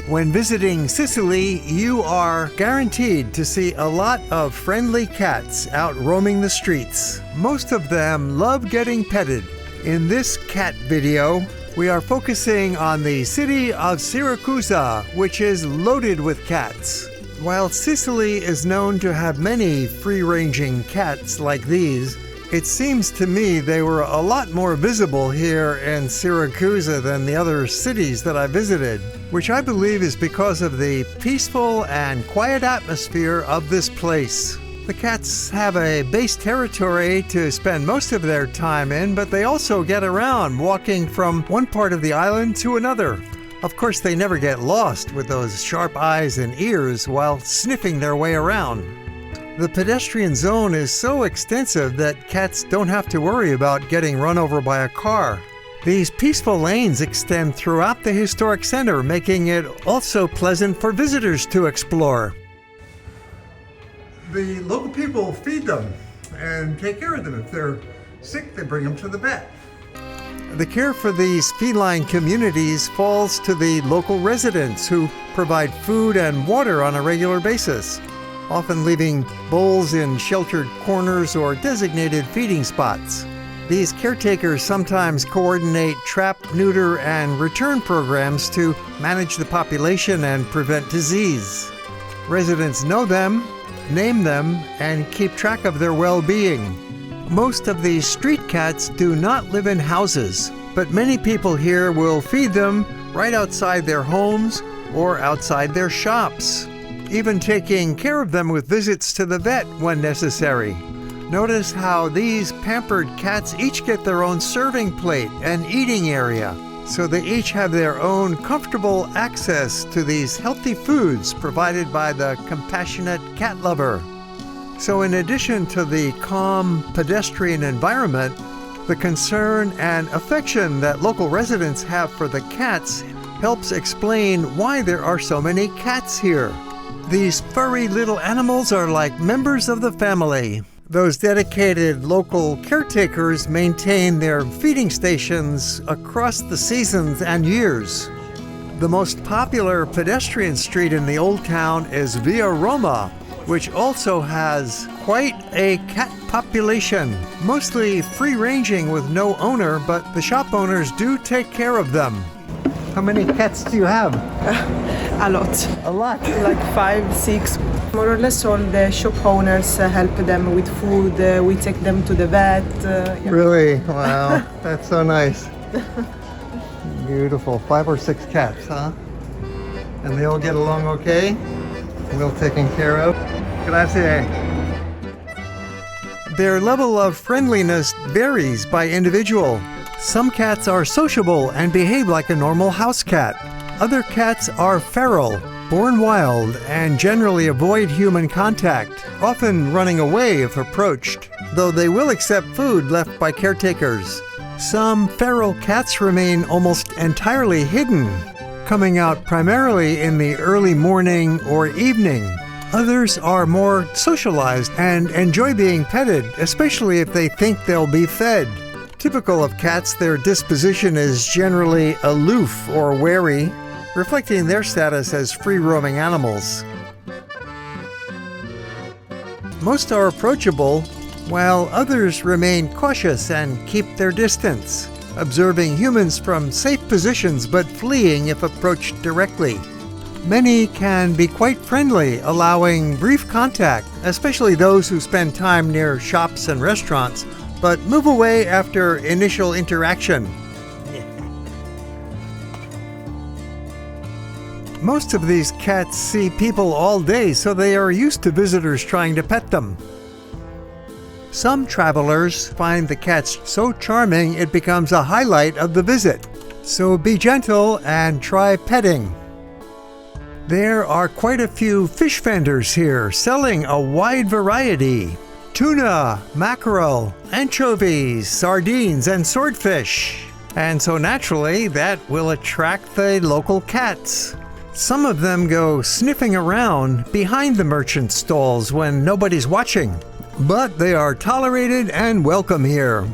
When visiting Sicily, you are guaranteed to see a lot of friendly cats out roaming the streets. Most of them love getting petted. In this cat video, we are focusing on the city of Siracusa, which is loaded with cats. While Sicily is known to have many free-ranging cats like these, it seems to me they were a lot more visible here in Siracusa than the other cities that I visited, which I believe is because of the peaceful and quiet atmosphere of this place. The cats have a base territory to spend most of their time in, but they also get around, walking from one part of the island to another. Of course, they never get lost with those sharp eyes and ears while sniffing their way around. The pedestrian zone is so extensive that cats don't have to worry about getting run over by a car. These peaceful lanes extend throughout the historic center, making it also pleasant for visitors to explore. The local people feed them and take care of them. If they're sick, they bring them to the vet. The care for these feline communities falls to the local residents who provide food and water on a regular basis, often leaving bowls in sheltered corners or designated feeding spots. These caretakers sometimes coordinate trap, neuter, and return programs to manage the population and prevent disease. Residents know them, name them, and keep track of their well-being. Most of these street cats do not live in houses, but many people here will feed them right outside their homes or outside their shops, even taking care of them with visits to the vet when necessary. Notice how these pampered cats each get their own serving plate and eating area, so they each have their own comfortable access to these healthy foods provided by the compassionate cat lover. So in addition to the calm pedestrian environment, the concern and affection that local residents have for the cats helps explain why there are so many cats here. These furry little animals are like members of the family. Those dedicated local caretakers maintain their feeding stations across the seasons and years. The most popular pedestrian street in the old town is Via Roma, which also has quite a cat population, mostly free-ranging with no owner, but the shop owners do take care of them. How many cats do you have? A lot. A lot? Like 5, 6. More or less all the shop owners help them with food. We take them to the vet. Yeah. Really? Wow. That's so nice. Beautiful. 5 or 6 cats, huh? And they all get along okay? Well taken care of? Grazie. Their level of friendliness varies by individual. Some cats are sociable and behave like a normal house cat. Other cats are feral, born wild, and generally avoid human contact, often running away if approached, though they will accept food left by caretakers. Some feral cats remain almost entirely hidden, coming out primarily in the early morning or evening. Others are more socialized and enjoy being petted, especially if they think they'll be fed. Typical of cats, their disposition is generally aloof or wary, reflecting their status as free-roaming animals. Most are approachable, while others remain cautious and keep their distance, observing humans from safe positions but fleeing if approached directly. Many can be quite friendly, allowing brief contact, especially those who spend time near shops and restaurants, but move away after initial interaction. Most of these cats see people all day, so they are used to visitors trying to pet them. Some travelers find the cats so charming it becomes a highlight of the visit. So be gentle and try petting. There are quite a few fish vendors here selling a wide variety. Tuna, mackerel, anchovies, sardines, and swordfish. And so naturally, that will attract the local cats. Some of them go sniffing around behind the merchant stalls when nobody's watching. But they are tolerated and welcome here.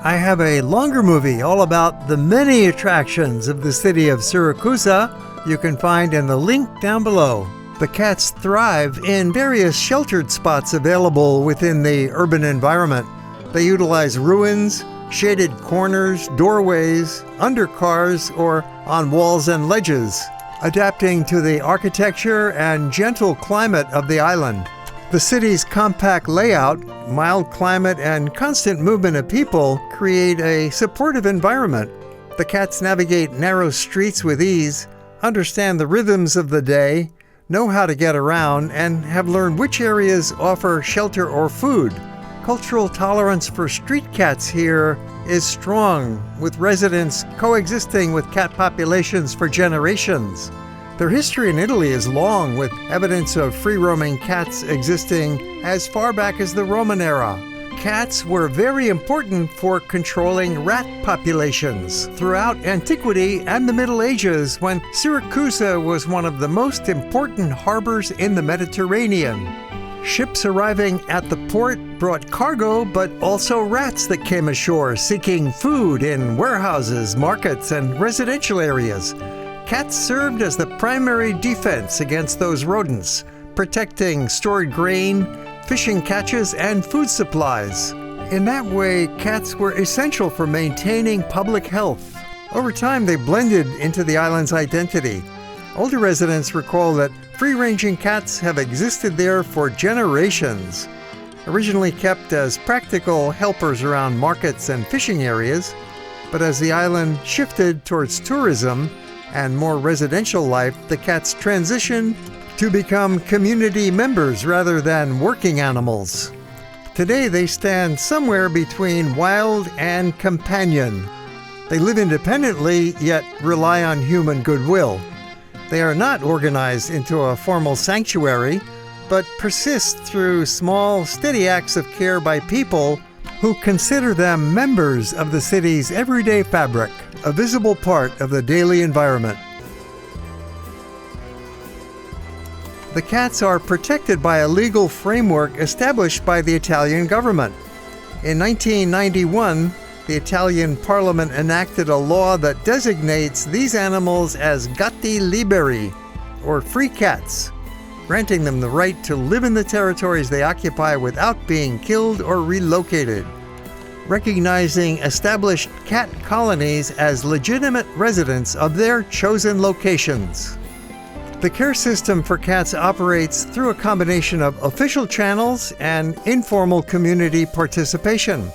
I have a longer movie all about the many attractions of the city of Siracusa, you can find in the link down below. The cats thrive in various sheltered spots available within the urban environment. They utilize ruins, shaded corners, doorways, under cars, or on walls and ledges, adapting to the architecture and gentle climate of the island. The city's compact layout, mild climate, and constant movement of people create a supportive environment. The cats navigate narrow streets with ease, understand the rhythms of the day, know how to get around, and have learned which areas offer shelter or food. Cultural tolerance for street cats here is strong, with residents coexisting with cat populations for generations. Their history in Italy is long, with evidence of free-roaming cats existing as far back as the Roman era. Cats were very important for controlling rat populations throughout antiquity and the Middle Ages, when Siracusa was one of the most important harbors in the Mediterranean. Ships arriving at the port brought cargo, but also rats that came ashore seeking food in warehouses, markets, and residential areas. Cats served as the primary defense against those rodents, protecting stored grain, fishing catches, and food supplies. In that way, cats were essential for maintaining public health. Over time, they blended into the island's identity. Older residents recall that free-ranging cats have existed there for generations. Originally kept as practical helpers around markets and fishing areas, but as the island shifted towards tourism and more residential life, the cats transitioned to become community members rather than working animals. Today they stand somewhere between wild and companion. They live independently, yet rely on human goodwill. They are not organized into a formal sanctuary, but persist through small, steady acts of care by people who consider them members of the city's everyday fabric, a visible part of the daily environment. The cats are protected by a legal framework established by the Italian government. In 1991, the Italian Parliament enacted a law that designates these animals as gatti liberi, or free cats, granting them the right to live in the territories they occupy without being killed or relocated, recognizing established cat colonies as legitimate residents of their chosen locations. The care system for cats operates through a combination of official channels and informal community participation.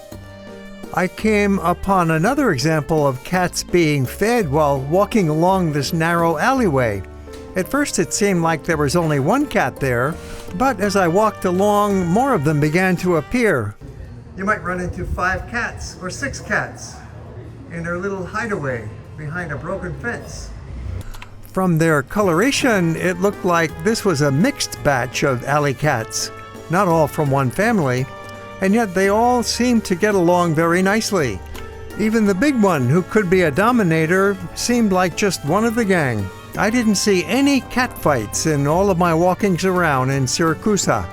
I came upon another example of cats being fed while walking along this narrow alleyway. At first it seemed like there was only one cat there, but as I walked along, more of them began to appear. You might run into 5 cats or 6 cats in their little hideaway behind a broken fence. From their coloration, it looked like this was a mixed batch of alley cats, not all from one family, and yet they all seemed to get along very nicely. Even the big one, who could be a dominator, seemed like just one of the gang. I didn't see any cat fights in all of my walkings around in Siracusa.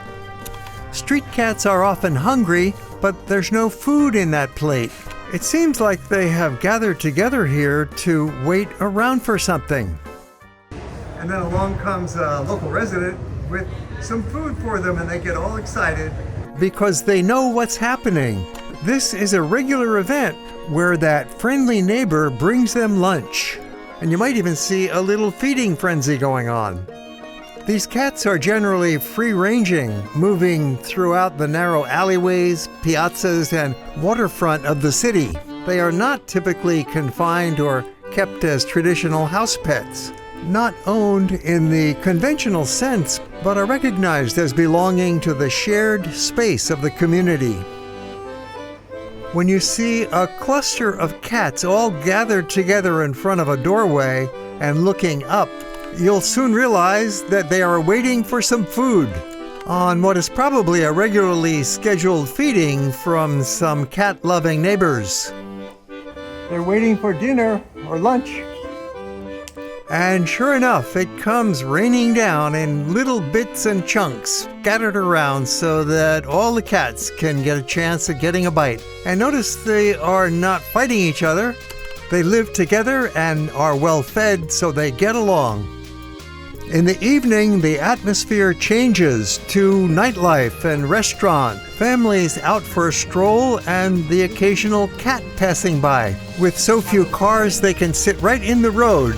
Street cats are often hungry, but there's no food in that plate. It seems like they have gathered together here to wait around for something. And then along comes a local resident with some food for them, and they get all excited because they know what's happening. This is a regular event where that friendly neighbor brings them lunch. And you might even see a little feeding frenzy going on. These cats are generally free-ranging, moving throughout the narrow alleyways, piazzas, and waterfront of the city. They are not typically confined or kept as traditional house pets, not owned in the conventional sense, but are recognized as belonging to the shared space of the community. When you see a cluster of cats all gathered together in front of a doorway and looking up, you'll soon realize that they are waiting for some food on what is probably a regularly scheduled feeding from some cat-loving neighbors. They're waiting for dinner or lunch. And sure enough, it comes raining down in little bits and chunks scattered around so that all the cats can get a chance at getting a bite. And notice they are not fighting each other, They live together and are well fed, so they get along. In the evening, the atmosphere changes to nightlife and restaurant, families out for a stroll, and the occasional cat passing by. With so few cars, they can sit right in the road,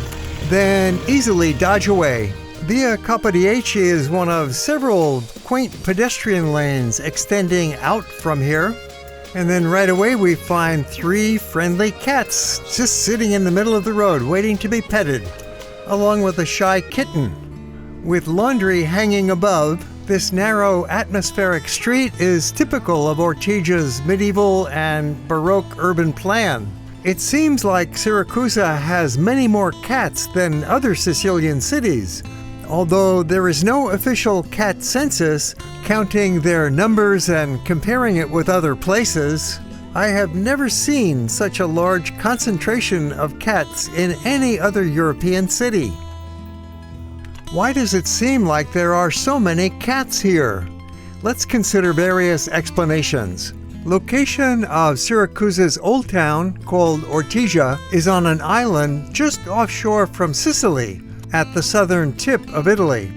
then easily dodge away. Via Capodieci is one of several quaint pedestrian lanes extending out from here. And then right away we find 3 friendly cats just sitting in the middle of the road waiting to be petted, along with a shy kitten. With laundry hanging above, this narrow atmospheric street is typical of Ortigia's medieval and Baroque urban plan. It seems like Siracusa has many more cats than other Sicilian cities, although there is no official cat census counting their numbers and comparing it with other places. I have never seen such a large concentration of cats in any other European city. Why does it seem like there are so many cats here? Let's consider various explanations. Location of Siracusa's old town, called Ortigia, is on an island just offshore from Sicily, at the southern tip of Italy.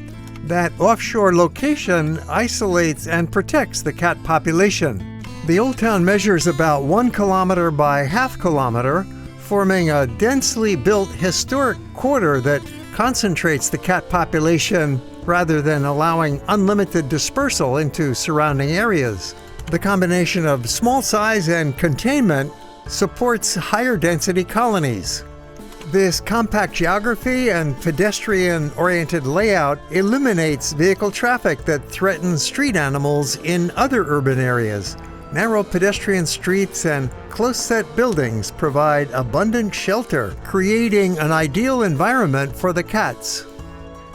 That offshore location isolates and protects the cat population. The old town measures about 1 kilometer by ½ kilometer, forming a densely built historic quarter that concentrates the cat population rather than allowing unlimited dispersal into surrounding areas. The combination of small size and containment supports higher density colonies. This compact geography and pedestrian-oriented layout eliminates vehicle traffic that threatens street animals in other urban areas. Narrow pedestrian streets and close-set buildings provide abundant shelter, creating an ideal environment for the cats.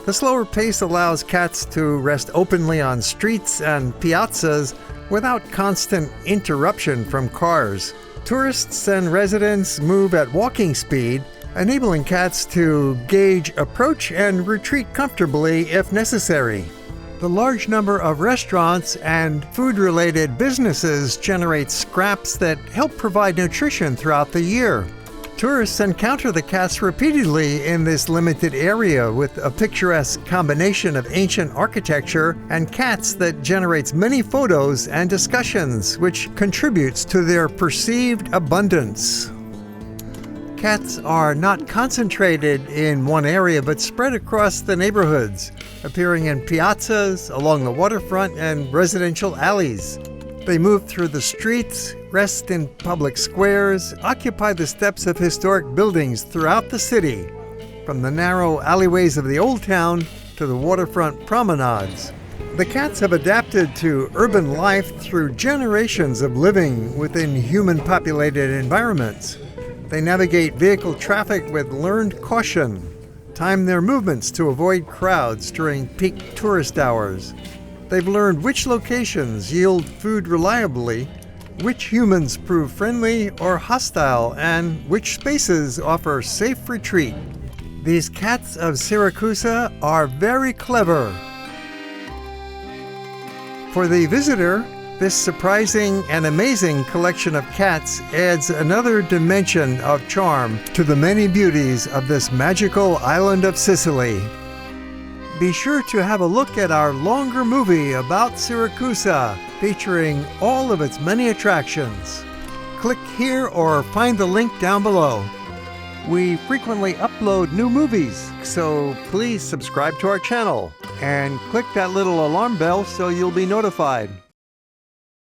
The slower pace allows cats to rest openly on streets and piazzas without constant interruption from cars. Tourists and residents move at walking speed, enabling cats to gauge approach and retreat comfortably if necessary. The large number of restaurants and food-related businesses generate scraps that help provide nutrition throughout the year. Tourists encounter the cats repeatedly in this limited area with a picturesque combination of ancient architecture and cats that generates many photos and discussions, which contributes to their perceived abundance. Cats are not concentrated in one area but spread across the neighborhoods, appearing in piazzas, along the waterfront, and residential alleys. They move through the streets, rest in public squares, occupy the steps of historic buildings throughout the city, from the narrow alleyways of the old town to the waterfront promenades. The cats have adapted to urban life through generations of living within human-populated environments. They navigate vehicle traffic with learned caution, time their movements to avoid crowds during peak tourist hours. They've learned which locations yield food reliably, which humans prove friendly or hostile, and which spaces offer safe retreat. These cats of Siracusa are very clever. For the visitor, this surprising and amazing collection of cats adds another dimension of charm to the many beauties of this magical island of Sicily. Be sure to have a look at our longer movie about Siracusa, featuring all of its many attractions. Click here or find the link down below. We frequently upload new movies, so please subscribe to our channel and click that little alarm bell so you'll be notified.